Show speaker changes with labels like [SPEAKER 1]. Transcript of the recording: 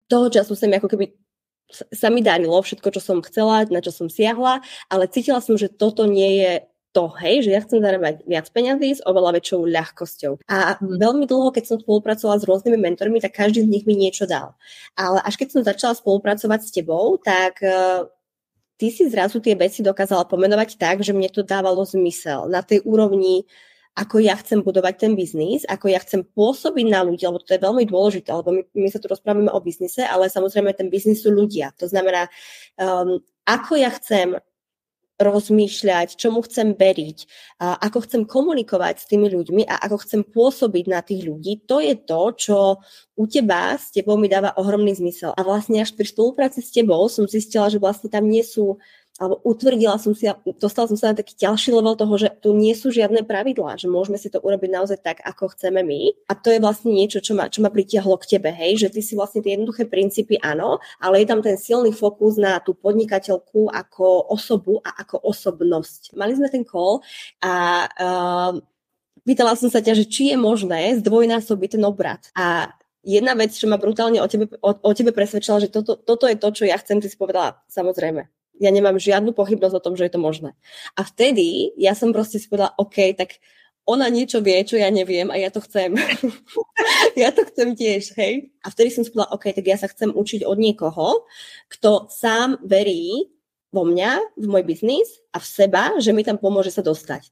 [SPEAKER 1] toho času sa mi ako keby sa mi darilo všetko, čo som chcela, na čo som siahla, ale cítila som, že toto nie je to, hej, že ja chcem zarábať viac peňazí s oveľa väčšou ľahkosťou. A veľmi dlho, keď som spolupracovala s rôznymi mentormi, tak každý z nich mi niečo dal. Ale až keď som začala spolupracovať s tebou, tak ty si zrazu tie veci dokázala pomenovať tak, že mne to dávalo zmysel na tej úrovni, ako ja chcem budovať ten biznis, ako ja chcem pôsobiť na ľudí, lebo to je veľmi dôležité, lebo my sa tu rozprávame o biznise, ale samozrejme ten biznis sú ľudia. To znamená, ako ja chcem rozmýšľať, čomu chcem veriť, ako chcem komunikovať s tými ľuďmi a ako chcem pôsobiť na tých ľudí, to je to, čo u teba, s tebou mi dáva ohromný zmysel. A vlastne až pri spolupráci s tebou som zistila, že vlastne tam nie sú, alebo utvrdila som si, dostala som sa na taký ďalší level toho, že tu nie sú žiadne pravidlá, že môžeme si to urobiť naozaj tak, ako chceme my. A to je vlastne niečo, čo ma pritiahlo k tebe, hej, že ty si vlastne tie jednoduché princípy, áno, ale je tam ten silný fokus na tú podnikateľku ako osobu a ako osobnosť. Mali sme ten call a pýtala som sa ťa, že či je možné zdvojnásobiť ten obrat. A jedna vec, čo ma brutálne o tebe presvedčila, že toto je to, čo ja chcem, ty si povedala, samozrejme. Ja nemám žiadnu pochybnosť o tom, že je to možné. A vtedy ja som proste si povedala, OK, tak ona niečo vie, čo ja neviem a ja to chcem. Ja to chcem tiež, hej. A vtedy som si povedala, OK, tak ja sa chcem učiť od niekoho, kto sám verí vo mňa, v môj biznis a v seba, že mi tam pomôže sa dostať.